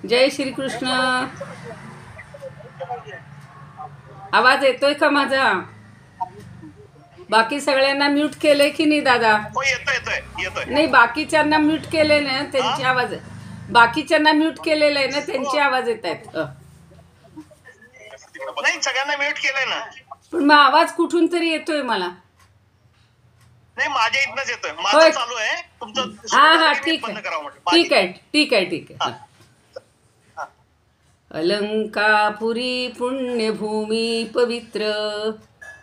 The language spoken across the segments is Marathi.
जय श्री कृष्ण. आवाज येतोय का माझा? बाकी सगळ्यांना म्यूट केले की नाही दादा? येतोय. नाही, बाकीच्यांना म्यूट केले ना, त्यांची आवाज बाकीच्यांना म्यूट केलेलं आहे ना, त्यांची आवाज येत आहेत. नाही, सगळ्यांना म्यूट केलंय ना. पण मग आवाज कुठून तरी येतोय मला. नाही, माझ्या इथनच येतोय. माझं चालू आहे, तुमचं. हा ठीक आहे, ठीक आहे, ठीक आहे, ठीक आहे. अलंकापुरी पुण्यभूमी पवित्र,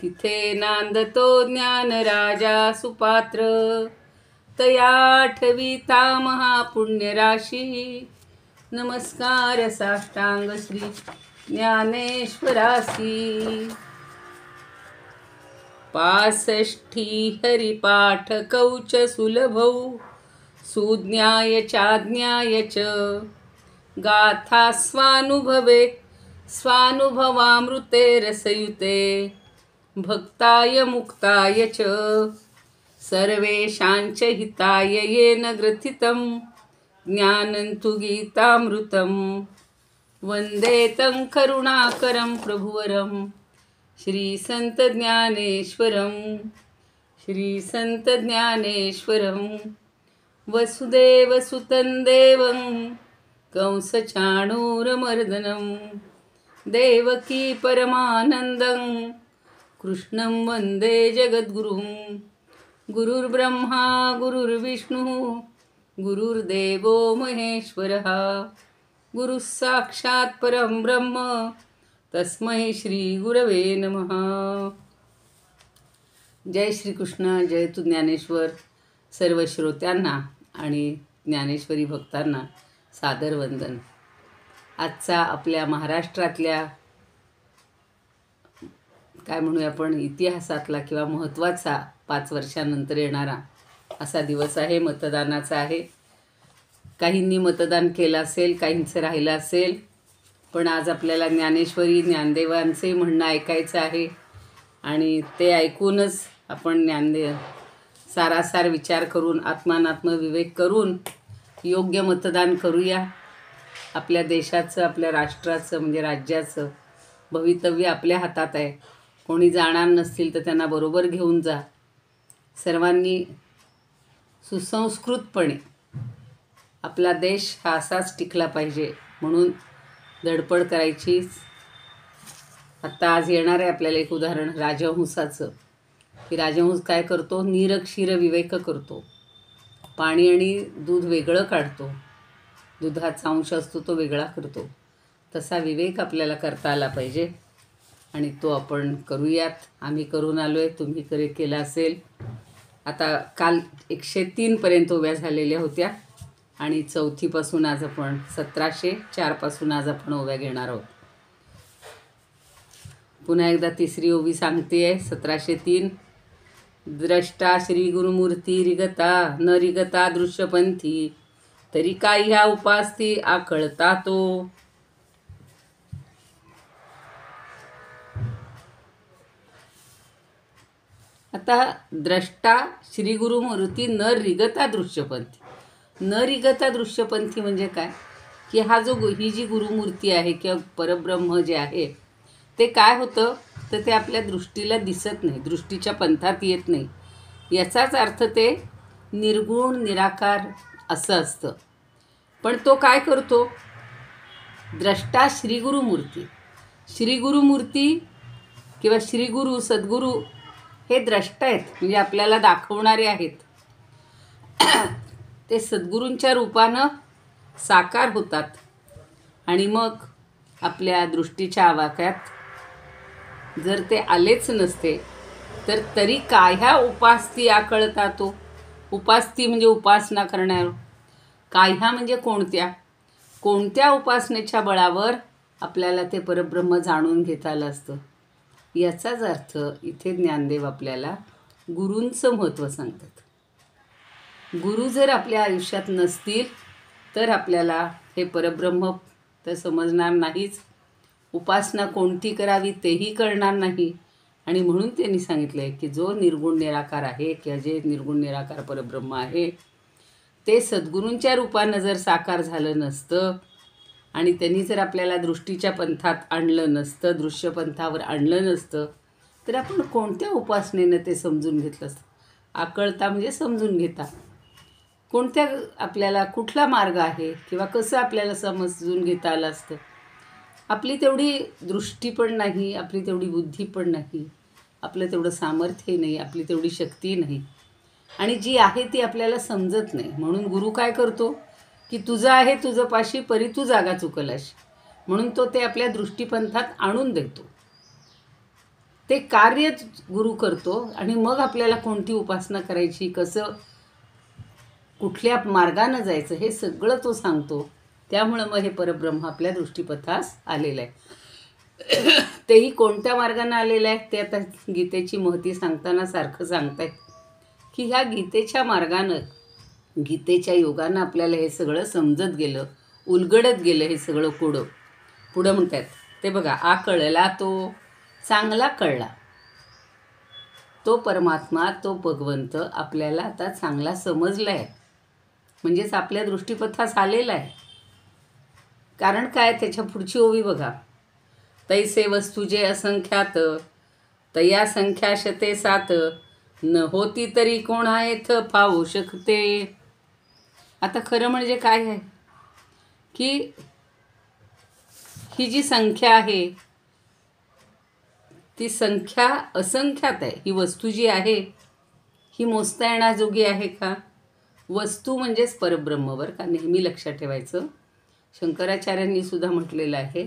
तिथे नांदतो ज्ञान राजा सुपात्र. तया ठविता महापुण्य राशी, नमस्कार साष्टांग श्री ज्ञानेश्वरासी. 65 हरिपाठ कौच सुलभौ, सुज्ञाय चाज्ञाय च, गाथा स्वानुभवे स्वानुभवामृते रसयुते, भक्ताय मुक्ताय च, सर्वेषांच हिताय येन ग्रथितं, ज्ञानं तु गीतामृतं. वंदे तं करुणाकरं प्रभुवरं, श्री संत ज्ञानेश्वरं. श्री संत ज्ञानेश्वरं वसुदेवसुतं देवं, कंसचाणूरमर्दनं, देवकी परमानन्दं, कृष्णं वन्दे जगद्गुरुं. गुरुर्ब्रह्मा गुरुर्विष्णुः गुरुर्देवो महेश्वरः, गुरुः साक्षात् परं ब्रह्म, तस्मै श्री गुरवे नमः. जय श्री कृष्ण. जय तू ज्ञानेश्वर. सर्व श्रोत्यांना आणि ज्ञानेश्वरी भक्तांना सादर वंदन. आजचा आपल्या महाराष्ट्रातल्या काय म्हणूया आपण, इतिहासातला किंवा महत्त्वाचा 5 वर्षांनंतर येणारा असा दिवस आहे, मतदानाचा आहे. काहींनी मतदान केलं असेल, काहींचं राहिलं असेल, पण आज आपल्याला ज्ञानेश्वरी ज्ञानदेवांचे म्हणणं ऐकायचं आहे. आणि ते ऐकूनच आपण सारासार विचार करून, आत्मानात्म विवेक करून योग्य मतदान करूया. आपल्या देशाचं, आपल्या राष्ट्राचं म्हणजे राज्याचं भवितव्य आपल्या हातात आहे. कोणी जाणार नसतील तर त्यांना बरोबर घेऊन जा. सर्वांनी सुसंस्कृतपणे आपला देश हा असाच टिकला पाहिजे म्हणून धडपड करायची. आत्ता आज येणार आहे आपल्याला एक उदाहरण राजहंसाचं, की राजहंस काय करतो, नीरक्षीर विवेक करतो. पाणी आणि दूध वेगळं काढतो, दुधाचा अंश असतो तो वेगळा करतो. तसा विवेक आपल्याला करता आला पाहिजे आणि तो आपण करूयात. आम्ही करून आलो आहे, तुम्ही केला असेल. आता काल 103पर्यंत उभ्या झालेल्या होत्या आणि 4थीपासून आज आपण 1704 पासून आज आपण ओव्या घेणार आहोत. पुन्हा एकदा तिसरी ओवी सांगते आहे. 1703. द्रष्टा श्री गुरुमूर्ती रिगता, न रिगता दृश्यपंथी, तरी काय ह्या उपासती आकळता तो. आता द्रष्टा श्री गुरुमूर्ती न रिगता दृश्यपंथी. न रिगता दृश्यपंथी म्हणजे काय, की ही जी गुरुमूर्ती आहे किंवा परब्रह्म जे आहे ते काय होतं, तर ते आपल्या दृष्टीला दिसत नाही, दृष्टीच्या पंथात येत नाही. याचाच अर्थ ते निर्गुण निराकार असं असतं. पण तो काय करतो, द्रष्टा श्रीगुरुमूर्ती. श्रीगुरुमूर्ती किंवा श्रीगुरु सद्गुरू हे द्रष्टा आहेत, म्हणजे आपल्याला दाखवणारे आहेत. ते सद्गुरूंच्या रूपानं साकार होतात आणि मग आपल्या दृष्टीच्या आवाक्यात जर ते आलेच नसते तर तरी काय ह्या उपासती आकळता तो. उपासती म्हणजे उपासना करणार. काय ह्या म्हणजे कोणत्या उपासनेच्या बळावर आपल्याला ते परब्रह्म जाणून घेता आलं असतं. याचाच अर्थ इथे ज्ञानदेव आपल्याला गुरूंचं महत्त्व सांगतात. गुरु जर आपल्या आयुष्यात नसतील तर आपल्याला हे परब्रह्म तर समजणार नाहीच, उपासना कोणती करावी तेही कळणार नाही. आणि म्हणून त्यांनी सांगितलं आहे की जो निर्गुण निराकार आहे किंवा जे निर्गुण निराकार परब्रह्म आहे ते सद्गुरूंच्या रूपानं जर साकार झालं नसतं आणि त्यांनी जर आपल्याला दृष्टीच्या पंथात आणलं नसतं, दृश्यपंथावर आणलं नसतं, तर आपण कोणत्या उपासनेनं ते समजून घेतलं असतं? आकळता म्हणजे समजून घेता. कोणत्या आपल्याला कुठला मार्ग आहे किंवा कसं आपल्याला समजून घेता आलं असतं? आपली तेवढी दृष्टी पण नाही, आपली तेवढी बुद्धी पण नाही, आपलं तेवढं सामर्थ्य नाही, आपली तेवढी शक्ती नाही, आणि जी आहे ती आपल्याला समजत नाही. म्हणून गुरु काय करतो की तुझं आहे तुझं पाशी, परी तू जागा चुकलाशी, म्हणून तो ते आपल्या दृष्टीपंथात आणून देतो. ते कार्य गुरु करतो आणि मग आपल्याला कोणती उपासना करायची, कसं कुठल्या मार्गानं जायचं हे सगळं तो सांगतो. त्यामुळं मग हे परब्रह्म आपल्या दृष्टीपथास आलेलं आहे. तेही कोणत्या मार्गानं आलेलं आहे ते आता गीतेची महती सांगताना सारखं सांगतायत की ह्या गीतेच्या मार्गानं, गीतेच्या योगानं आपल्याला हे सगळं समजत गेलं, उलगडत गेलं हे सगळं पुढं म्हणतात ते बघा. कळला तो चांगला कळला, तो परमात्मा, तो भगवंत आपल्याला आता चांगला समजला आहे, म्हणजेच आपल्या दृष्टीपथास आलेला आहे. कारण काय, त्याच्या पुढची ओवी बघा. तैसे वस्तू जे असंख्यात, तया संख्या शते सात, न होती तरी कोणायथ पाहू शकते. आता खरं म्हणजे काय आहे की ही जी संख्या आहे ती संख्या असंख्यात आहे. ही वस्तू जी आहे ही मोजता येण्याजोगी आहे का? वस्तू म्हणजेच परब्रह्म, बरं का, नेहमी लक्षात ठेवायचं. शंकराचार्यांनी सुद्धा म्हटलेलं आहे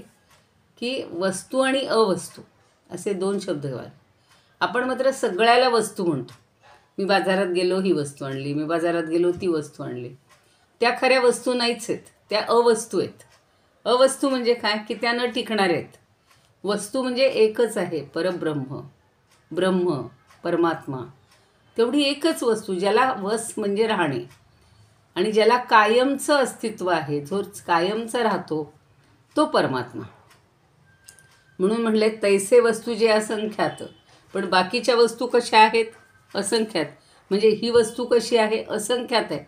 की वस्तू आणि अवस्तू असे दोन शब्द घ्यावे. आपण मात्र सगळ्याला वस्तू म्हणतो. मी बाजारात गेलो ही वस्तू आणली, मी बाजारात गेलो ती वस्तू आणली. त्या खऱ्या वस्तू नाहीच आहेत, त्या अवस्तू आहेत. अवस्तू म्हणजे काय की त्या न टिकणाऱ्या आहेत. वस्तू म्हणजे एकच आहे, परब्रह्म, ब्रह्म, परमात्मा. तेवढी एकच वस्तू ज्याला वस म्हणजे राहणे आणि ज्याला कायमचं अस्तित्व आहे, जो कायमचा राहतो तो परमात्मा. म्हणून म्हणले तैसे वस्तू जे असंख्यात. पण बाकीच्या वस्तू कशा आहेत? असंख्यात. म्हणजे ही वस्तू कशी आहे? असंख्यात आहे.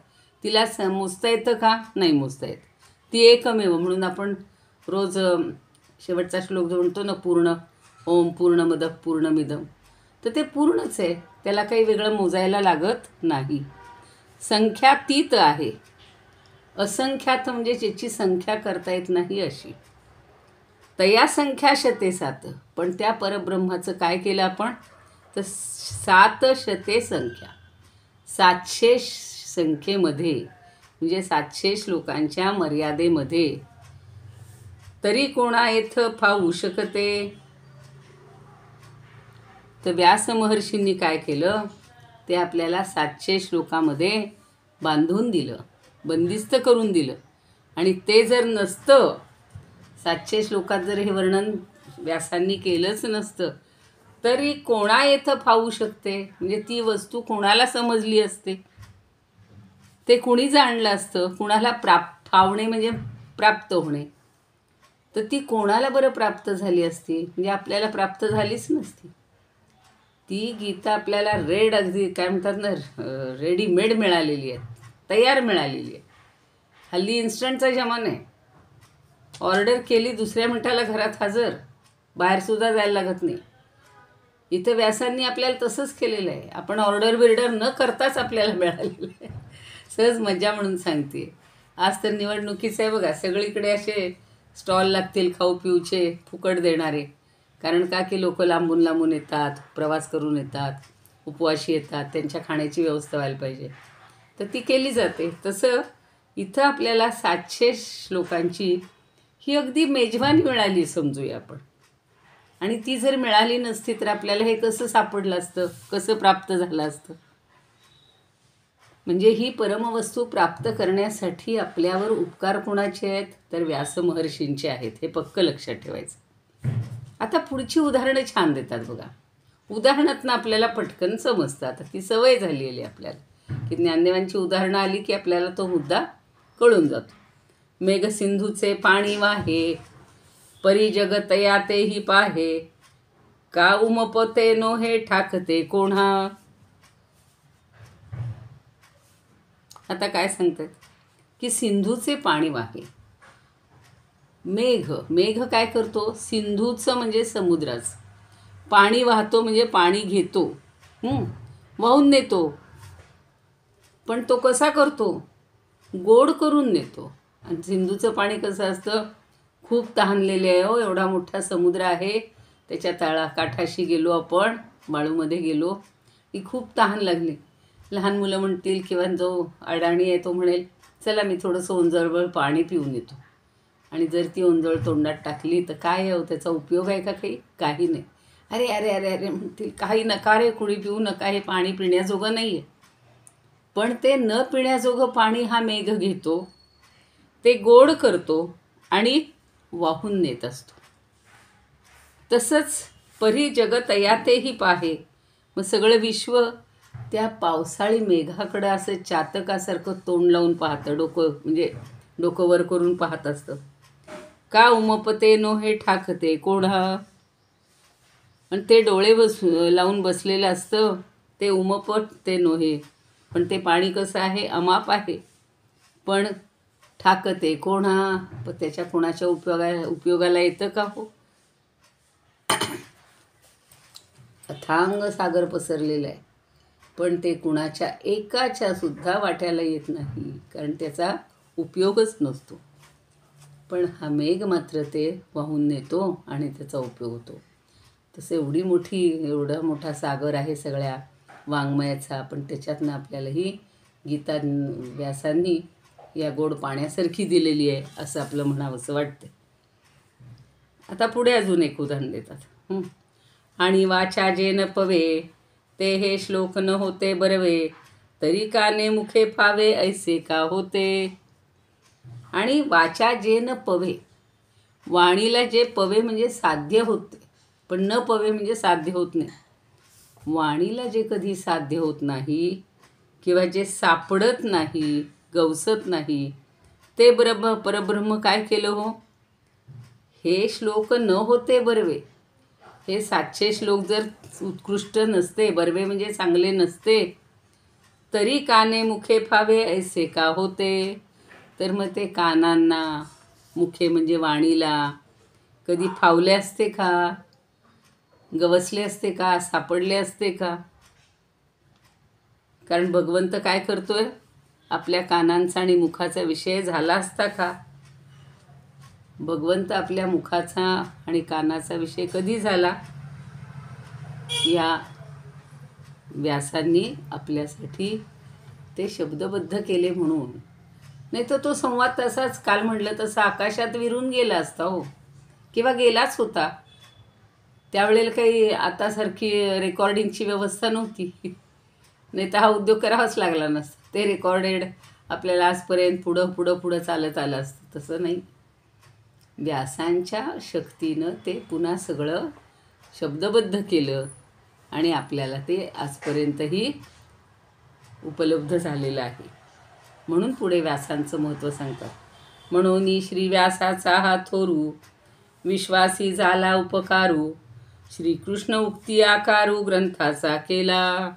तिला मोजता येतं का? नाही मोजता येत. ती एकमेव. म्हणून आपण रोज शेवटचा श्लोक जो म्हणतो ना, पूर्ण ओम पूर्णमदः पूर्णमिदं, तर ते पूर्णच आहे, त्याला काही वेगळं मोजायला लागत नाही. संख्यातीत आहे. असंख्यात म्हणजे ज्याची संख्या करता येत नाही अशी. तया संख्या शते सात. पण त्या परब्रह्माचं काय केलं आपण? तर 7 शते संख्या, 700 संख्येमध्ये, म्हणजे 700 श्लोकांच्या मर्यादेमध्ये, तरी कोणा येथ पाहू शकते. तर व्यास महर्षींनी काय केलं, ते आपल्याला 700 श्लोकामध्ये बांधून दिलं, बंदिस्त करून दिलं. आणि ते जर नसतं, 700 श्लोकात जर हे वर्णन व्यासांनी केलंच नसतं, तरी कोणा येथं पाहू शकते, म्हणजे ती वस्तू कोणाला समजली असते, ते कुणी जाणलं असतं. कुणाला फावणे म्हणजे प्राप्त होणे, तर ती कोणाला बरं प्राप्त झाली असती? म्हणजे आपल्याला प्राप्त झालीच नसती. ती गीता आपल्याला अगदी काय म्हणतात ना, रेडीमेड मिळालेली आहे, तयार मिळालेली आहे. हल्ली इन्स्टंटचा जमाना आहे. ऑर्डर केली, दुसऱ्या मिनिटाला घरात हजर, बाहेरसुद्धा जायला लागत नाही. इथं व्यासांनी आपल्याला तसंच केलेलं आहे. आपण ऑर्डर बिर्डर न करताच आपल्याला मिळालेलं आहे. सहज मजा म्हणून सांगते. आज तर निवडणुकीचं आहे बघा, सगळीकडे असे स्टॉल लागतील खाऊ पिऊचे, फुकट देणारे. कारण का की लोक लांबून लांबून येतात, प्रवास करून येतात, उपवाशी येतात, त्यांच्या खाण्याची व्यवस्था व्हायला पाहिजे, तर ती केली जाते. तसं इथं आपल्याला 700 श्लोकांची ही अगदी मेजवानी मिळाली समजूया आपण. आणि ती जर मिळाली नसती तर आपल्याला हे कसं सापडलं असतं, कसं प्राप्त झालं असतं? म्हणजे ही परमवस्तू प्राप्त करण्यासाठी आपल्यावर उपकार कोणाचे आहेत? तर व्यास महर्षींचे आहेत. हे पक्क लक्षात ठेवायचं. आता पुढची उदाहरणं छान देतात बघा. उदाहरणातनं आपल्याला पटकन समजतं. आता ती सवय झालेली आहे आपल्याला की ज्ञानदेवांची उदाहरणं आली की आपल्याला तो मुद्दा कळून जातो. मेघसिंधूचे पाणी वाहे, परी जगतया तेही पाहे, का उमपते नो हे ठाकते कोणा. आता काय सांगतात की सिंधूचे पाणी वाहे. मेघ काय करतो? सिंधूचं म्हणजे समुद्राचं पाणी वाहतो, म्हणजे पाणी घेतो, वाहून नेतो. पण तो कसा करतो? गोड करून नेतो. आणि सिंधूचं पाणी कसं असतं? खूप तहानलेले आहे हो, एवढा मोठा समुद्र आहे, त्याच्या काठाशी गेलो आपण, बाळूमध्ये गेलो की खूप तहान लागली. लहान मुलं म्हणतील किंवा जो अडाणी आहे तो म्हणेल, चला मी थोडंसं ओंजळभर पाणी पिऊन येतो. आणि जर ती ओंजळ तोंडात टाकली तर काय आहे, त्याचा उपयोग आहे का काही? काही नाही. अरे अरे अरे अरे म्हणतील, काही नका रे, कुणी पिऊ नका, हे पाणी पिण्याजोगं नाही आहे. पण ते न पिण्याजोगं पाणी हा मेघ घेतो, ते गोड करतो आणि वाहून नेत असतो. तसंच परी जगतयातेही पाहे. मग सगळं विश्व त्या पावसाळी मेघाकडं असं चातकासारखं तोंड लावून पाहतं, डोकं वर करून पाहत असतं. का उमपते नो हे ठाकते कोढा. आणि ते डोळे लावून बसलेलं असतं, ते उमपत ते नोहे. पण ते पाणी कसं आहे? अमाप आहे, पण ठाकते कोणा. पण त्याच्या कोणाच्या उपयोगाला येतं का हो? अथांग सागर पसरलेला आहे, पण ते कुणाच्या एकाच्या सुद्धा वाट्याला येत नाही, कारण त्याचा उपयोगच नसतो. पण हा मेघ मात्र ते वाहून नेतो आणि त्याचा उपयोग होतो. तसं एवढा मोठा सागर आहे सगळ्या वाङ्मयाचा, पण त्याच्यातनं आपल्यालाही गीता व्यासांनी या गोड पाण्यासारखी दिलेली आहे, असं आपलं म्हणावंसं वाटतं. आता पुढे अजून एक उदाहरण देतात. आणि वाचा जे न पवे, ते हे श्लोक न होते बरवे, तरी काने मुखे फावे, ऐसे का होते. आणि वाचा जे न पवे, वाणीला जे पवे म्हणजे साध्य होते, पण न पवे म्हणजे साध्य होत नाही. वाणीला जे कधी साध्य होत नाही किंवा जे सापडत नाही, गवसत नाही, ते परब्रह्म काय केलं हो? हे श्लोक न होते बरवे, हे 700 श्लोक जर उत्कृष्ट नसते, बरवे म्हणजे चांगले नसते, तरी काने मुखे फावे, ऐसे का होते. तर मग ते कानांना, मुखे म्हणजे वाणीला कधी फावले असते का? गवसले असते का? सापडले असते का? कारण भगवंत काय करतोय? आपल्या कानांचा आणि मुखाचा विषय झाला असता का? भगवंत आपल्या मुखाचा आणि कानाचा विषय कधी झाला? या व्यासांनी आपल्यासाठी ते शब्दबद्ध केले म्हणून. नाही तर तो संवाद तसाच काल म्हटलं तसं आकाशात विरून गेला असता हो, किंवा गेलाच होता. त्यावेळेला काही आतासारखी रेकॉर्डिंगची व्यवस्था नव्हती, नाही तर हा उद्योग करावाच लागला नसता. ते रेकॉर्डेड आपल्याला आजपर्यंत पुढं चालत आलं असतं. तसं नाही, व्यासांच्या शक्तीनं ते पुन्हा सगळं शब्दबद्ध केलं आणि आपल्याला ते आजपर्यंतही उपलब्ध झालेलं आहे. म्हणून पुढे व्यासांचं महत्त्व सांगतात. म्हणून श्री व्यासाचा हा थोरू, विश्वासी झाला उपकारू, श्रीकृष्ण उक्ती आकारू ग्रंथाचा केला.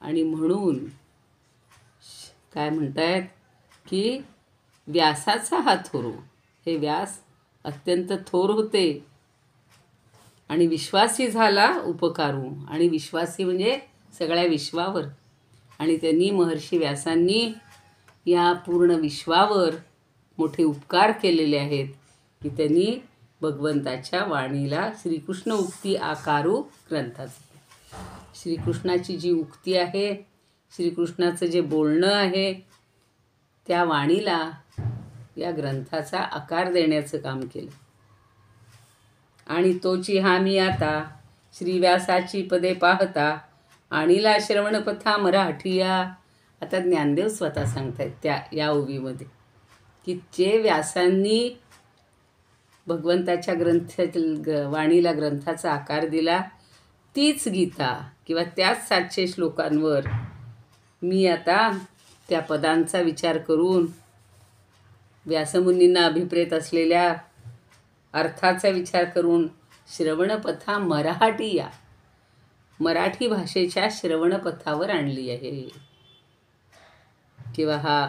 आणि म्हणून काय म्हणतायत की व्यासाचा हा थोरू, हे व्यास अत्यंत थोर होते आणि विश्वासी झाला उपकारू. आणि विश्वासी म्हणजे सगळ्या विश्वावर. आणि त्यांनी, महर्षी व्यासांनी या पूर्ण विश्वावर मोठे उपकार केलेले आहेत की त्यांनी भगवंताच्या वाणीला श्रीकृष्ण उक्ती आकारू ग्रंथाचे, श्रीकृष्णाची जी उक्ती आहे, श्रीकृष्णाचं जे बोलणं आहे, त्या वाणीला, या ग्रंथाचा आकार देण्याचं काम केलं. आणि तोची हामी आता श्रीव्यासाची पदे पाहता, आणीला श्रवणपथा मराठीया. आता ज्ञानदेव स्वतः सांगतायत या ओवीमध्ये की जे व्यासांनी भगवंताच्या वाणीला ग्रंथाचा आकार दिला, तीच गीता किंवा त्याच 700 श्लोकांवर मी आता त्या पदांचा विचार करून, व्यासमुनींना अभिप्रेत असलेल्या अर्थाचा विचार करून श्रवणपथा मराठीया, मराठी भाषेच्या श्रवणपथावर आणली आहे. किंवा हा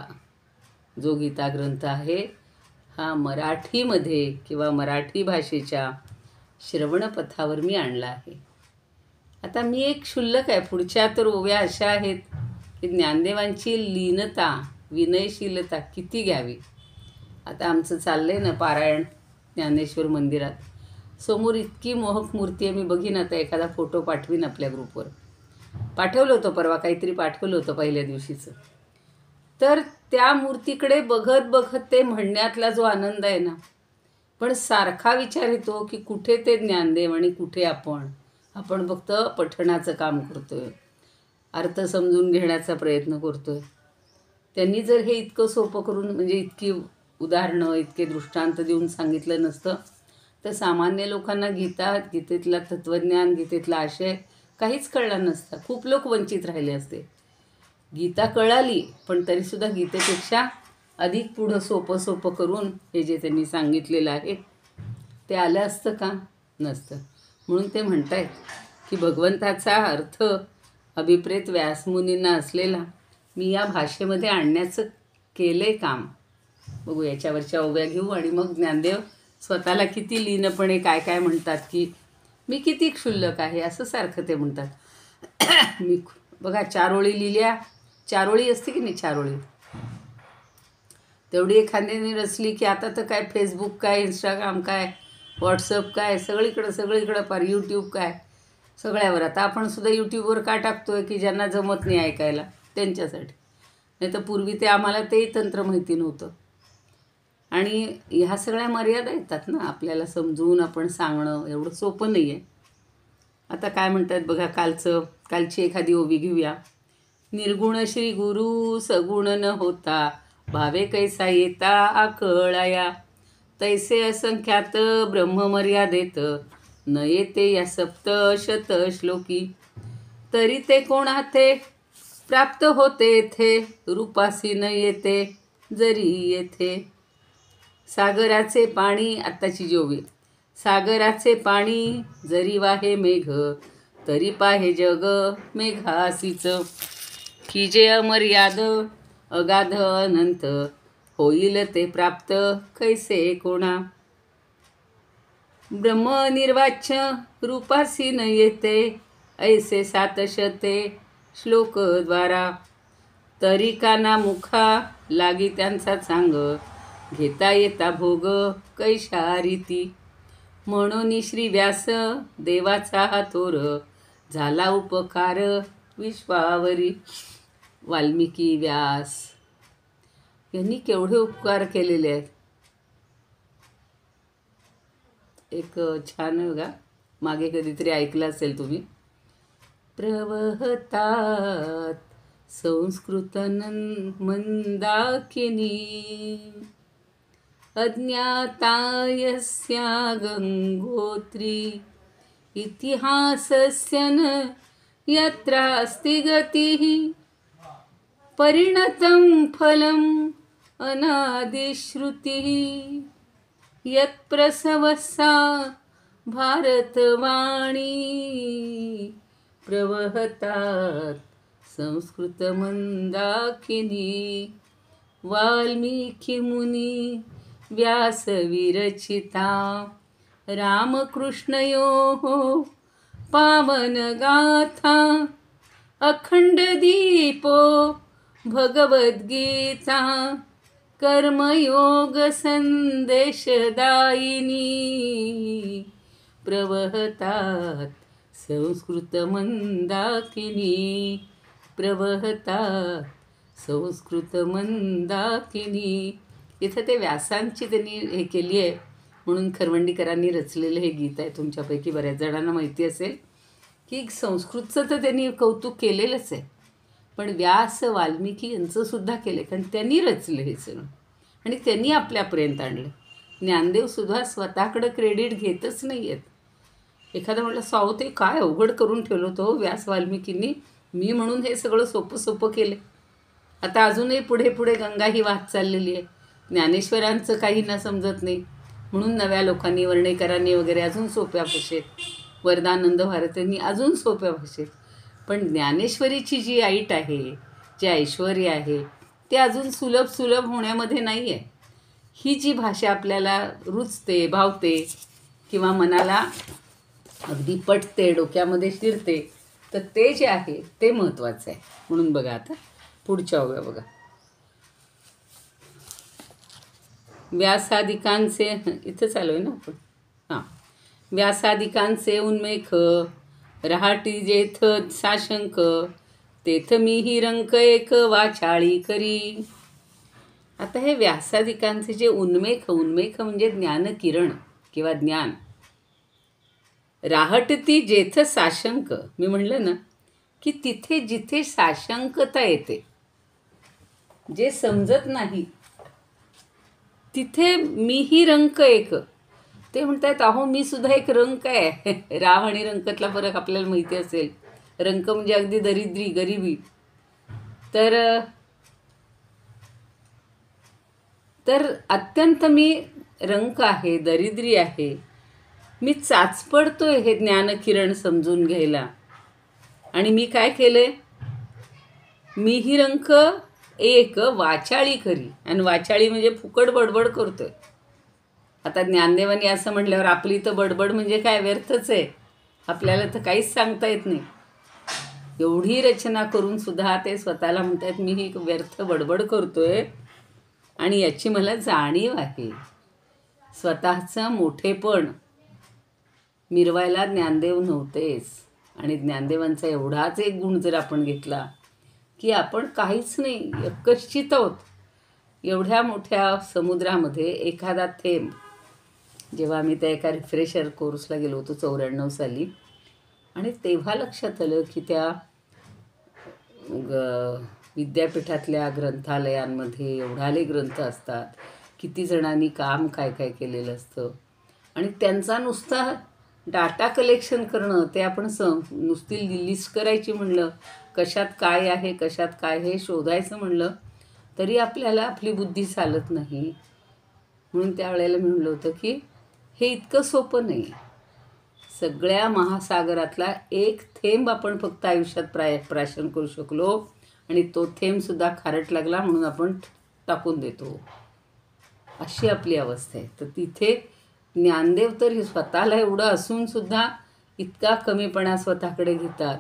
जो गीता ग्रंथ आहे हा मराठीमध्ये किंवा मराठी भाषेच्या श्रवणपथावर मी आणला आहे. आता मी एक क्षुल्लक आहे. पुढच्या तर ओव्या अशा आहेत की ज्ञानदेवांची लीनता, विनयशीलता किती घ्यावी. आता आमचं चाललं आहे ना पारायण ज्ञानेश्वर मंदिरात. समोर इतकी मोहक मूर्ती आहे. मी बघीन आता एखादा फोटो पाठवीन आपल्या ग्रुपवर. पाठवलं होतं परवा, काहीतरी पाठवलं होतं पहिल्या दिवशीचं. तर त्या मूर्तीकडे बघत बघत ते म्हणण्यातला जो आनंद आहे ना, पण सारखा विचार येतो की कुठे ते ज्ञानदेव आणि कुठे आपण फक्त पठणाचं काम करतोय, अर्थ समजून घेण्याचा प्रयत्न करतोय. त्यांनी जर हे इतकं सोपं करून म्हणजे इतकी उदाहरणं, इतके दृष्टांत देऊन सांगितलं नसतं तर सामान्य लोकांना गीतेतला तत्त्वज्ञान, गीतेतला आशय काहीच कळला नसता. खूप लोक वंचित राहिले असते. गीता कळाली पण तरीसुद्धा गीतेपेक्षा अधिक पुढं सोपं करून हे जे त्यांनी सांगितलेलं आहे ते आलं असतं का? नसतं. म्हणून ते म्हणतायत की भगवंताचा अर्थ अभिप्रेत व्यासमुनींना असलेला मी या भाषेमध्ये आणण्याचं केले काम. बघू याच्यावरच्या ओव्या घेऊ आणि मग ज्ञानदेव स्वतःला किती लीनपणे काय काय म्हणतात की मी किती क्षुल्लक आहे असं सारखं ते म्हणतात. मी बघा 4 ओळी लिहिल्या. 4 ओळी असते की नाही, 4 ओळी तेवढी एखाद्याने रचली की आता तर काय फेसबुक काय, इंस्टाग्राम काय, व्हॉट्सअप काय, सगळीकडं पार यूट्यूब काय, सगळ्यावर. आता आपण सुद्धा यूट्यूबवर का टाकतोय की ज्यांना जमत नाही ऐकायला त्यांच्यासाठी. नाही तर पूर्वी ते आम्हाला तेही तंत्र माहिती नव्हतं. आणि ह्या सगळ्या मर्यादा येतात ना आपल्याला समजून आपण सांगणं एवढं सोपं नाही आहे. आता काय म्हणतात बघा, कालची एखादी ओवी घेऊया. निर्गुण श्री गुरु सगुण न होता, भावे कैसा येता आकळाया, तैसे असंख्यात ब्रह्ममर्यादेत, न येते या सप्तशत श्लोकी, तरी ते कोणाथे प्राप्त होते येथे, रूपासी न येते जरी येथे. सागराचे पाणी, आत्ताची जी ओवी, सागराचे पाणी जरी वाहे मेघ, तरी पाहे जग मेघासीच, की जे अमर्याद अगाध अनंत, होईल ते प्राप्त कैसे कोणा. ब्रह्मनिर्वाच्य रूपासी न येते, ऐसे 700 श्लोक द्वारा, तरी काना मुखा लागी त्यांचा चांग, घेता येता भोग कैशा रीती. म्हणून श्री व्यास देवाचा हा थोर, झाला उपकार विश्वावरी. वाल्मिकी, व्यास यांनी केवढे उपकार केलेले आहेत. एक छान आहे बघा, मागे कधीतरी ऐकलं असेल तुम्ही. प्रवहतात संस्कृत मंदाकिनी, अज्ञातायस्या गंगोत्री, इतिहासस्य न यत्रास्ति गतिः, परिणतं फलम् अनादिश्रुतिः, यत्प्रसवसा भारतवाणी. प्रवहतात संस्कृत मंदाकिनी, वाल्मीकि मुनी व्यास विरचिता, रामकृष्णयोः पावन गाथा, अखंड दीपो भगवद्गीता, कर्मयोग संदेशदायिनी. प्रवहतात संस्कृत मंदाकिनी, प्रवहतात संस्कृत मंदाकिनी. इथं ते व्यासांची त्यांनी हे केली आहे म्हणून खरवंडीकरांनी रचलेलं हे गीत आहे. तुमच्यापैकी बऱ्याच जणांना माहिती असेल की संस्कृतचं तर त्यांनी कौतुक केलेलंच आहे, पण व्यास वाल्मिकी यांचंसुद्धा केलं आहे, कारण त्यांनी रचलं हे सगळं आणि त्यांनी आपल्यापर्यंत आणलं. ज्ञानदेवसुद्धा स्वतःकडं क्रेडिट घेतच नाही आहेत. एखादा म्हटलं साऊ ते काय अवघड करून ठेवलं होतं व्यास वाल्मिकींनी, मी म्हणून हे सगळं सोपं केलं. आता अजूनही पुढे गंगा ही वाहत चाललेली आहे. ज्ञानेश्वरांचं काही ना समजत नाही म्हणून नव्या लोकांनी, वर्णेकरांनी वगैरे अजून सोप्या भाषेत, वरदानंद भारतींनी अजून सोप्या भाषेत. पण ज्ञानेश्वरीची जी ऐट आहे, जे ऐश्वर्य आहे ते अजून सुलभ होण्यामध्ये नाही आहे. ही जी भाषा आपल्याला रुचते, भावते किंवा मनाला अगदी पटते, डोक्यामध्ये शिरते, तर ते जे आहे ते महत्त्वाचं आहे. म्हणून बघा आता पुढच्या ओव्या बघा. व्यासादिकांचे, इथं चालू आहे ना आपण. हां. व्यासादिकांचे उन्मेख, रहाटी जेथ साशंक, तेथ मीही रंक एक वाचाळी करी. आता हे व्यासादिकांचे जे उन्मेख म्हणजे ज्ञानकिरण किंवा ज्ञान. राहटती जेथ साशंक, मी म्हणलं ना की तिथे जिथे साशंकता येते, जे समजत नाही, तिथे मीही रंक एक. ते म्हणतात अहो मी सुद्धा एक रंक आहे. राव आणि रंकतला फरक आपल्याला माहिती असेल. रंक म्हणजे अगदी दरिद्री, गरिबी. तर अत्यंत मी रंक आहे, दरिद्री आहे. मी चाचपडतोय हे ज्ञानकिरण समजून घ्यायला. आणि मी काय केलंय, मीही रंक एक वाचाळी करी. आणि वाचाळी म्हणजे फुकट बडबड करतोय. आता ज्ञानदेवांनी असं म्हटल्यावर आपली तर बडबड म्हणजे काय, व्यर्थच आहे. आपल्याला तर काहीच सांगता येत नाही. एवढी रचना करून सुद्धा ते स्वतःला म्हणतात मी ही व्यर्थ बडबड करतोय आणि याची मला जाणीव आहे. स्वतःचं मोठेपण मिरवायला ज्ञानदेव नव्हतेच. आणि ज्ञानदेवांचा एवढाच एक गुण जर आपण घेतला की आपण काहीच नाही, यकश्चित आहोत. एवढ्या मोठ्या समुद्रामध्ये एखादा थेंब. जेव्हा आम्ही त्या एका रिफ्रेशर कोर्सला गेलो होतो 94 साली, आणि तेव्हा लक्षात आलं की त्या विद्यापीठातल्या ग्रंथालयांमध्ये एवढाले ग्रंथ असतात, किती जणांनी काम काय काय केलेलं असतं. आणि त्यांचा नुसता डाटा कलेक्शन करणं, ते आपण नुसती लिस्ट करायची म्हणलं, कशात काय आहे, कशात काय हे शोधायचं म्हणलं, तरी आपल्याला आपली बुद्धी चालत नाही. म्हणून त्यावेळेला मी म्हणलं होतं की हे इतकं सोपं नाही. सगळ्या महासागरातला एक थेंब आपण फक्त आयुष्यात प्राशन करू शकलो, आणि तो थेंबसुद्धा खारट लागला म्हणून आपण टाकून देतो. अशी आपली अवस्था आहे. तर तिथे ज्ञानदेव तर स्वतःला एवढं असून सुद्धा इतका कमीपणा स्वतःकडे घेतात.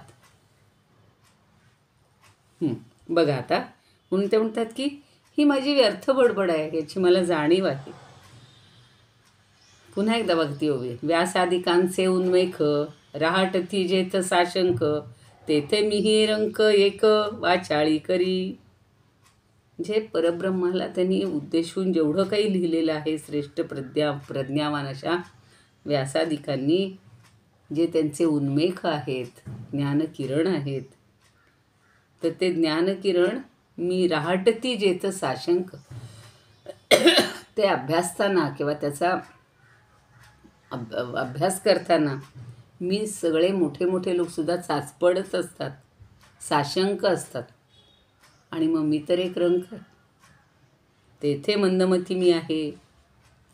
बघा आता, म्हणून ते म्हणतात की ही माझी व्यर्थ बडबड आहे, याची मला जाणीव आहे. पुन्हा एकदा बघती ओवी. व्यासादिकांचे उन्मेख, रहाटती जेथ साशंक, तेथे मीही रंक एक वाचाळी करी. जे परब्रह्माला त्यांनी उद्देशून जेवढं काही लिहिलेलं आहे श्रेष्ठ प्रज्ञावान अशा व्यासादिकांनी, जे त्यांचे उन्मेख आहेत, ज्ञानकिरण आहेत, तर ते ज्ञानकिरण मी राहटती जेथ साशंक, ते अभ्यासताना किंवा त्याचा अभ्यास करताना मी सगळे मोठे मोठे लोकसुद्धा चाचपडत असतात, साशंक असतात. आणि मग मी तर एक रंक आहे. तेथे मंदमती मी आहे.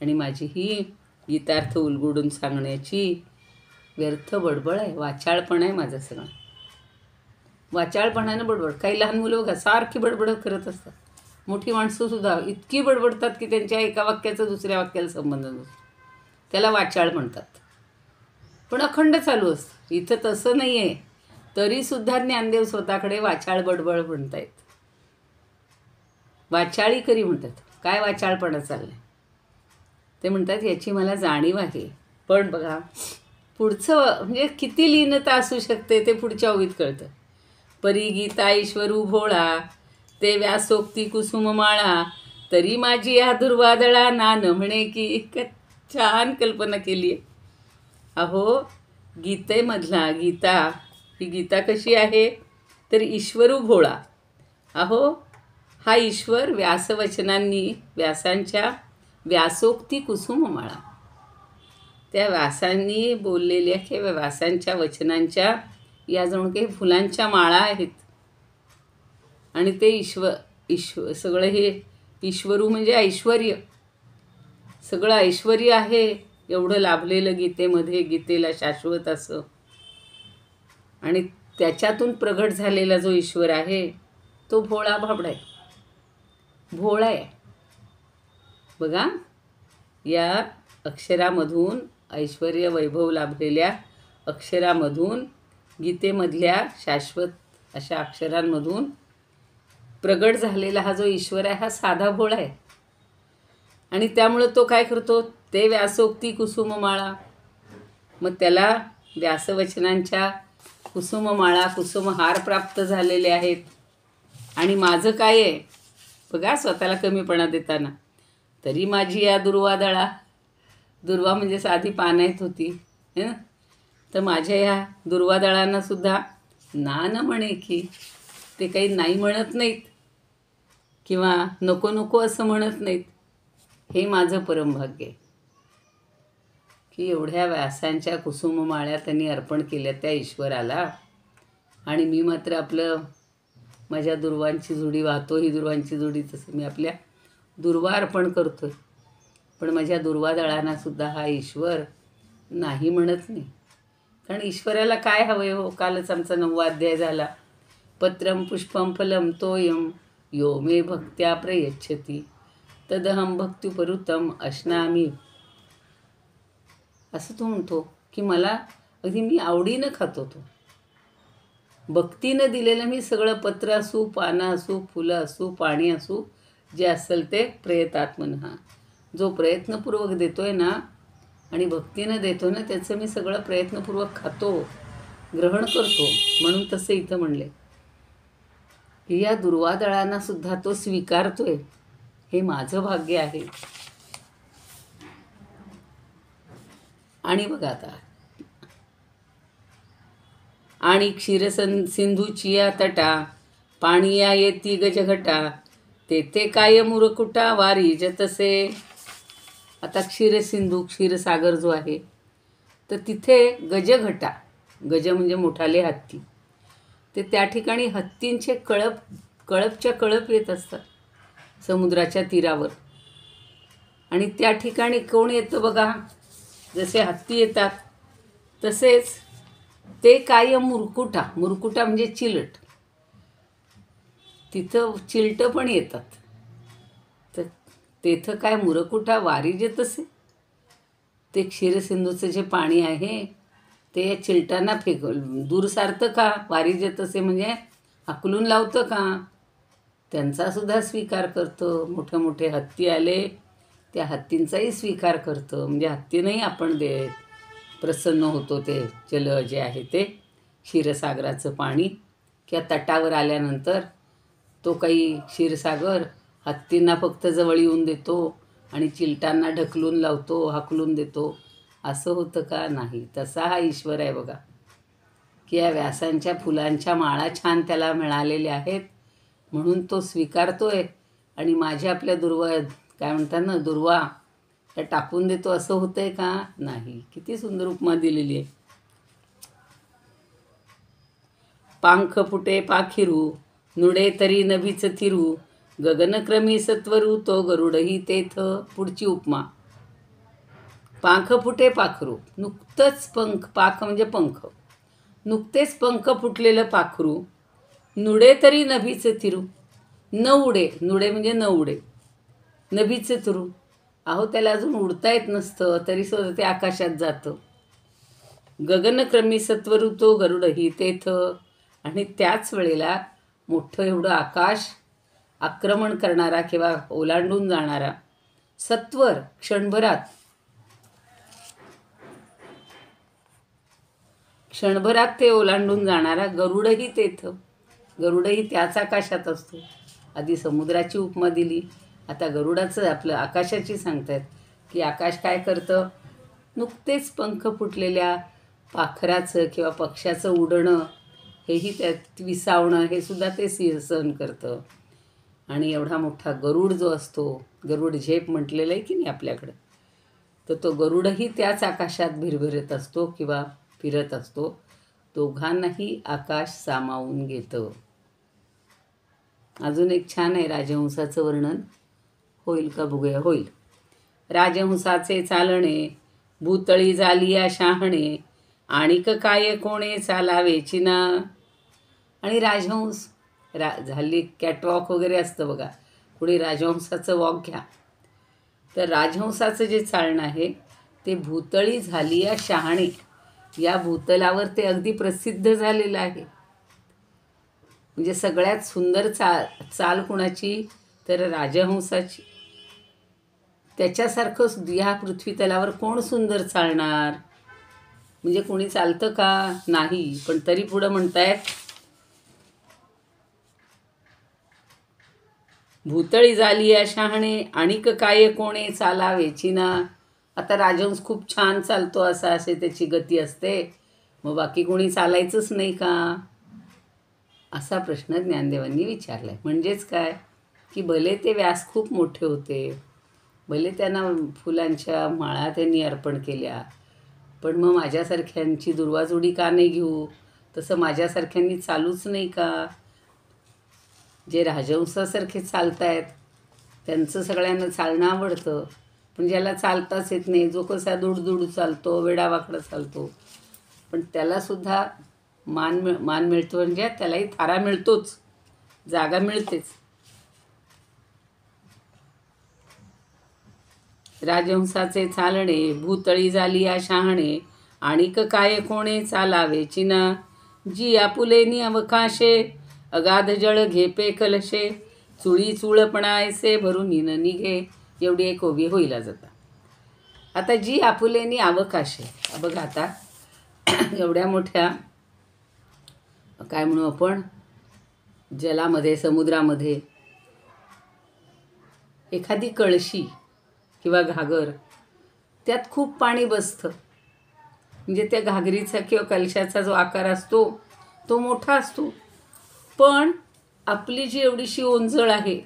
आणि माझी ही गीतार्थ उलगडून सांगण्याची व्यर्थ बडबड आहे, वाचाळपण आहे माझं सगळं. वाचाळपणानं बडबड. काही लहान मुलं बघा सारखी बडबड करत असतात. मोठी माणसंसुद्धा इतकी बडबडतात की त्यांच्या एका वाक्याचा दुसऱ्या वाक्याला संबंध नसतो. त्याला वाचाळ म्हणतात. पण अखंड चालू असतं. इथं तसं नाही आहे. तरीसुद्धा ज्ञानदेव स्वतःकडे वाचाळ बडबड म्हणतायत. वाचाळी करी म्हणतात. काय वाचाळपणा चाललाय ते म्हणतात याची मला जाणीव आहे. पण बघा पुढचं म्हणजे किती लीनता असू शकते ते पुढच्या ओवीत कळतं. परी गीता ईश्वरू भोळा, ते व्यासोक्ती कुसुममाळा, तरी माझी या दुर्वादळा नान म्हणे की. छान कल्पना केली आहे. अहो गीतेमधला गीता, ही गीता कशी आहे तर ईश्वरू भोळा. अहो हा ईश्वर व्यासवचनांनी, व्यासांच्या व्यासोक्ती कुसुममाळा, त्या व्यासांनी बोललेल्या किंवा व्यासांच्या वचनांच्या या जणू काही फुलांच्या माळा आहेत. आणि ते ईश्वर सगळं हे ईश्वरू म्हणजे ऐश्वर्य, सगळं ऐश्वर्य आहे एवढं लाभलेलं गीतेमध्ये, गीतेला शाश्वत असं. आणि त्याच्यातून प्रगट झालेला जो ईश्वर आहे तो भोळा भाबडा आहे. भोळा आहे बघा. या अक्षरामधून, ऐश्वर्य वैभव लाभलेल्या अक्षरामधून, गीतेमधल्या शाश्वत अशा अक्षरांमधून प्रगट झालेला हा जो ईश्वर आहे हा साधा भोळा आहे. आणि त्यामुळं तो काय करतो, ते व्यासोक्ती कुसुममाळा, मग त्याला व्यासवचनांच्या कुसुममाळा, कुसुमहार प्राप्त झालेले आहेत. आणि माझं काय आहे बघा, स्वतःला कमीपणा देताना, तरी माझी या दुर्वादळा, दुर्वा म्हणजे साधी पानायत होती ना, तर माझ्या या दुर्वादळांनासुद्धा ना न म्हणे की, ते काही नाही म्हणत नाहीत किंवा नको नको असं म्हणत नाहीत. हे माझं परमभाग्य आहे की एवढ्या व्यासांच्या कुसुममाळ्या त्यांनी अर्पण केल्या त्या ईश्वराला, आणि मी मात्र आपलं माझ्या दुर्वांची जुडी वाहतो, ही दुर्वांची जुडी, तसं मी आपल्या दुर्वा अर्पण करतो आहे. पण माझ्या दुर्वादळांनासुद्धा हा ईश्वर नाही म्हणत नाही. कारण ईश्वराला काय हवं आहे हो, कालच आमचा 9वा अध्याय झाला. पत्रम पुष्पम फलम तोयम यो मे भक्त्या प्रयच्छती तदहम भक्त्युपरुतम अश्नामी. असं तो म्हणतो की मला अगदी मी आवडीनं खातो, तो भक्तीनं दिलेलं मी सगळं, पत्र असू, पानं असू, फुलं असू, पाणी असू, जे असेल ते प्रयतात्मनः, जो प्रयत्नपूर्वक देतो आहे ना आणि भक्तीनं देतो ना, त्याचं मी सगळं प्रयत्नपूर्वक खातो, ग्रहण करतो. म्हणून तसं इथं म्हणले की या दुर्वादळांना सुद्धा तो स्वीकारतोय. हे माझं भाग्य आहे. आणि बघा आता, आणि सिंधूची या तटा, पाणिया येती गजघटा, तेथे काय मुरकुटा वारी जतसे. आता क्षीरसिंधू, क्षीरसागर जो आहे, तर तिथे गजघटा, गज म्हणजे मोठाले हत्ती, ते त्या ठिकाणी हत्तींचे कळपच्या कळप येत असतात समुद्राच्या तीरावर. आणि त्या ठिकाणी कोण येतं बघा, जसे हत्ती येतात तसेच ते काय मुरकुटा, मुरकुटा म्हणजे चिलट, तिथं चिलटं पण येतात. तर तेथं काय मुरकुटा वारी जे तसे, ते क्षीरसिंधूचं जे पाणी आहे ते या चिलटांना दूर सारतं का, वारी जे तसे म्हणजे हाकलून लावतं का, त्यांचासुद्धा स्वीकार करतं. मोठे मोठे हत्ती आले, त्या हत्तींचाही स्वीकार करतं. म्हणजे हत्तींनाही आपण प्रसन्न होतो. ते जल जे आहे ते क्षीरसागराचं पाणी किंवा तटावर आल्यानंतर तो काही क्षीरसागर हत्तींना फक्त जवळ येऊन देतो आणि चिलटांना ढकलून लावतो, हाकलून देतो, असं होतं का? नाही. तसा हा ईश्वर आहे बघा, की या व्यासांच्या फुलांच्या माळा छान त्याला मिळालेल्या आहेत म्हणून तो स्वीकारतोय. आणि माझ्या आपल्या काय म्हणतात ना, दुर्वा त्या टाकून देतो, असं होतंय का? नाही. किती सुंदर उपमा दिलेली आहे. पांख फुटे पाखिरू, नुडे तरी नभीच थिरू, गगनक्रमी सत्वरू तो गरुडही तेथ. पुढची उपमा. पांख फुटे पाखरू, नुकतंच पंख, पाख म्हणजे पंख, नुकतेच पंख फुटलेलं पाखरू, नुडे तरी नभीचे थिरू, न उडे, नुडे म्हणजे न उडे, नभीचे थिरू, अहो त्याला अजून उडता येत नसतं तरी सुद्धा ते आकाशात जातं. गगनक्रमी सत्वरू तो गरुडही तेथ. आणि त्याच वेळेला मोठं एवढं आकाश आक्रमण करणारा किंवा ओलांडून जाणारा सत्वर, क्षणभरात ते ओलांडून जाणारा गरुडही तेथ. गरुडही त्याच आकाशात असतो. आधी समुद्राची उपमा दिली, आता गरुडाचं आपलं आकाशाची सांगतायत की आकाश काय करतं, नुकतेच पंख फुटलेल्या पाखराचं किंवा पक्ष्याचं उडणं, हेही त्यात विसावणं, हे सुद्धा ते सहन करतं. आणि एवढा मोठा गरुड जो असतो, गरुड झेप म्हटलेलं आहे की नाही आपल्याकडं, तर तो गरुडही त्याच आकाशात भिरभिरत असतो किंवा फिरत असतो. दोघांनाही आकाश सामावून घेतं. अजून एक छान आहे राजहंसाचं वर्णन. होईल का बघूया? होईल. राजहंसाचे चालणे, भूतळी झालिया शहाणे, आणिक काय कोणे चालावेची ना. आणि राजहंस झाली कॅटवॉक वगैरे असतं बघा, पुढे राजहंसाचं वॉक घ्या. तर राजहंसाचं जे चालणं आहे ते भूतळी झाली या शहाणे या भूतलावर ते अगदी प्रसिद्ध झालेलं आहे. म्हणजे सगळ्यात सुंदर चाल कुणाची, तर राजहंसाची. त्याच्यासारखं ह्या पृथ्वीतलावर कोण सुंदर चालणार? म्हणजे कोणी चालतं का? नाही. पण तरी पुढं म्हणतायत, भूतळी झाली या शहाणे आणिक काय कोणे चालावेची ना. आता राजहंस खूप छान चालतो असे त्याची गती असते, मग बाकी कोणी चालायचंच नाही का? असा प्रश्न ज्ञानदेवांनी विचारला आहे. म्हणजेच काय की भले ते व्यास खूप मोठे होते, भले त्यांना फुलांच्या माळा त्यांनी अर्पण केल्या, पण मग माझ्यासारख्यांची दुर्वाजोडी का नाही घेऊ? तसं माझ्यासारख्यांनी चालूच नाही का? जे राजहंसासारखे चालत आहेत त्यांचं सगळ्यांना चालणं आवडतं, पण ज्याला चालताच येत नाही, जो कसा दुडदुड चालतो, वेडावाकडा चालतो, पण त्यालासुद्धा मान मिळतो. म्हणजे त्यालाही थारा मिळतोच, जागा मिळतेच. राजहंसाचे चालणे भूतळी झाली या शहाणे आणिक काय कोणे चालावेची ना. जी आपुलेनी अवकाशे अगाध जळ घेपे कलशे चुळी चुळपणायसे भरून न निघे. एवढी एक ओवी होईला जाता. आता जी आपुलेनी अवकाशे, बघा आता एवढ्या मोठ्या काय म्हणू आपण जलामध्ये, समुद्रामध्ये एखादी कळशी किंवा घागर, त्यात खूप पाणी बसतं. म्हणजे त्या घागरीचा किंवा कलशाचा जो आकार असतो तो मोठा असतो, पण आपली जी एवढीशी ओंजळ आहे,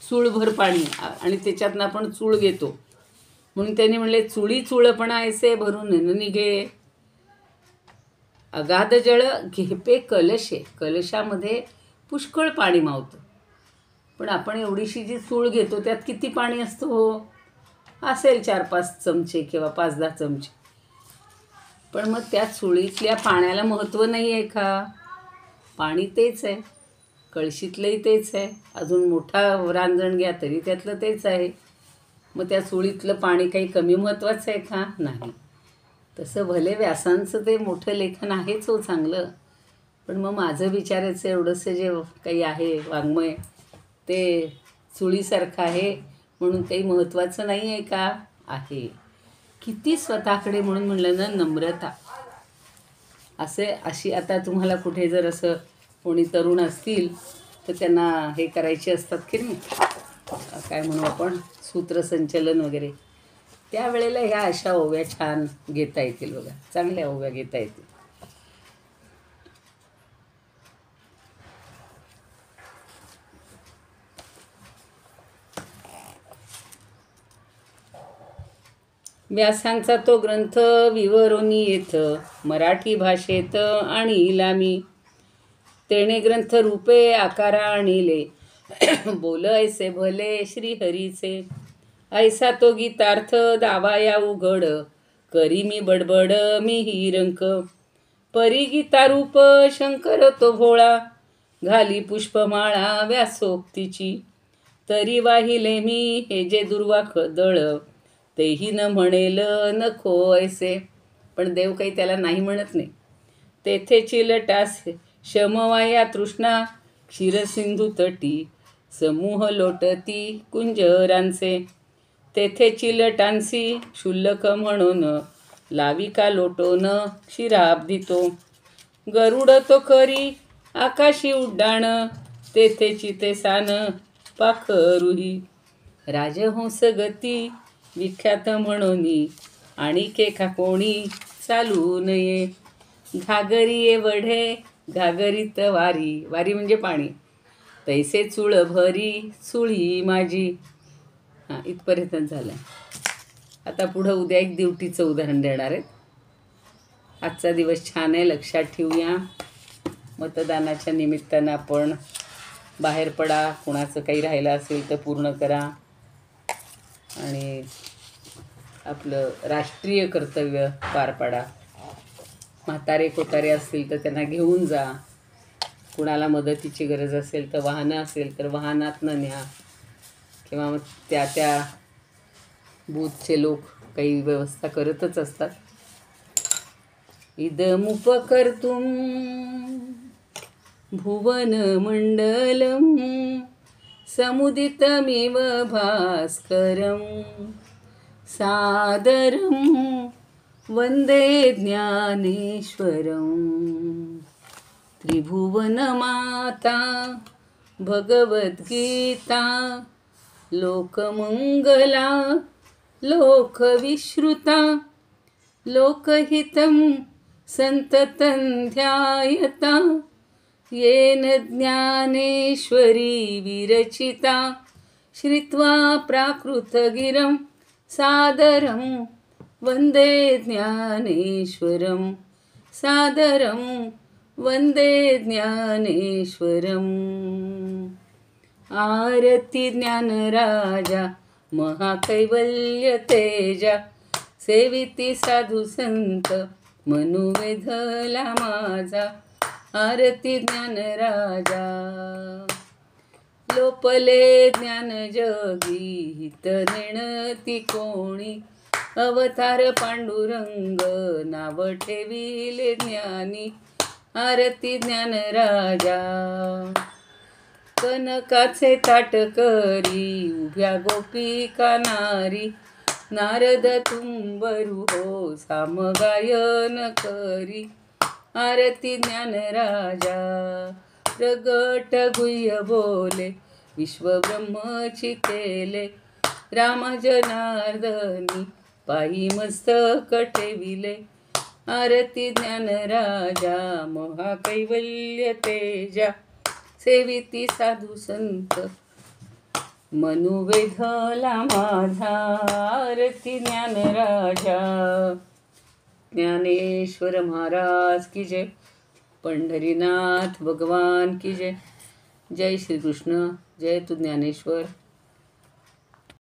चूळभर पाणी, आणि त्याच्यातनं आपण चूळ घेतो, म्हणून त्यांनी म्हणले चुळी चुळपणा ऐसे भरून न निघे. अगाध जळ घेपे कलशे, कलशामध्ये पुष्कळ पाणी मावतं, पण आपण एवढीशी जी चूळ घेतो त्यात किती पाणी असतं? हो, असेल 4-5 चमचे किंवा 5-10 चमचे. पण मग त्या चुळीतल्या पाण्याला महत्त्व नाही आहे का? पाणी तेच आहे, कळशीतलंही तेच आहे, अजून मोठा रांजण घ्या तरी त्यातलं तेच आहे. मग त्या चुळीतलं पाणी काही कमी महत्त्वाचं आहे का? नाही. तसं भले व्यासांचं ते मोठं लेखन आहेच हो चांगलं, पण मग माझं विचारायचं एवढंसं जे काही आहे वाङ्मय, ते चुळीसारखं आहे म्हणून काही महत्त्वाचं नाही आहे का? आहे. किती स्वतःकडे, म्हणून म्हणलं ना नम्रता. अशी आता तुम्हाला कुठे जर असं कोणी तरुण असतील तर त्यांना हे करायचे असतात की नाही, काय म्हणू आपण, सूत्रसंचलन वगैरे, त्यावेळेला ह्या अशा ओव्या छान घेता येतील बघा, चांगल्या ओव्या घेता येतील. व्यासांचा तो ग्रंथ विवरोनी येथ मराठी भाषेत आणिला मी. तेणे ग्रंथ रूपे आकारा आणिले बोल ऐसे भले श्रीहरीचे. ऐसा तो गीतार्थ दावाया उघड करी मी बडबड मी हिरंक. परी गीतारूप शंकर तो भोळा घाली पुष्पमाळा व्यासोक्तीची. तरी वाहिले मी हे जे दुर्वाख दळ तेही न म्हणेल नको ऐसे. पण देव काही त्याला नाही म्हणत नाही. तेथे चिलटास शमवाया तृष्णा क्षीरसिंधू तटी समूह लोटती कुंजरांचे. तेथे चिलटांसी क्षुल्लक म्हणून लाविका लोटोन क्षीराब्धितो. गरुड तो करी आकाशी उड्डाण तेथे चिते सान पाखरुही. राजहंस गती विख्यात म्हणूनी आणिके का कोणी चालू नये. घागरी ये वढे घागरीत वारी, वारी म्हणजे पाणी, तैसे चूळ भरी चुळी माझी. हां, इथपर्यंत झालं. आता पुढं उद्या एक दिवटीचं उदाहरण देणार आहेत. आजचा दिवस छान आहे, लक्षात ठेवूया. मतदानाच्या निमित्तानं आपण बाहेर पडा, कोणाचं काही राहिलं असेल तर पूर्ण करा, आणि आपलं राष्ट्रीय कर्तव्य पार पाडा. म्हातारे कोतारे असतील तर त्यांना घेऊन जा. कुणाला मदतीची गरज असेल तर वाहनं असेल तर वाहनातनं न्या. किंवा मग त्या बूथचे लोक काही व्यवस्था करतच असतात. इदमुपकर्तुं भुवनमण्डलं समुदितमिव भास्करं सादरं वन्दे ज्ञानेश्वरं. त्रिभुवनमाता भगवद्गीता लोकमङ्गला लोकविश्रुता लोकहितं सन्ततं ध्यायता येन ज्ञानेश्वरी विरचिता श्रुत्वा प्राकृतगिरं सादरं वन्दे ज्ञानेश्वरं सादरं वन्दे ज्ञानेश्वरम्. आरती ज्ञानराजा महाकैवल्य तेजा सेविती साधू संत मनुवेधला माझा. आरती ज्ञानराजा लोपले ज्ञान जगी हित नेणती कोणी. अवतार पांडुरंग नाव ठेविले ज्ञानी. आरती ज्ञानराजा कनकाचे ताट करी उभ्या गोपिका नारी. नारद तुंबरू हो सामगायन करी. आरती ज्ञानराजा प्रगट गुह्य बोले विश्वब्रह्मची केले. रामा जनार्दनी पायी मस्तक ठेविले. आरती ज्ञानराजा महाकैवल्य तेजा सेविती साधू संत मनुवेधला माझा. आरती ज्ञानराजा. ज्ञानेश्वर महाराज की जय. पंढरीनाथ भगवान की जय. जय श्री कृष्ण. जय तू ज्ञानेश्वर.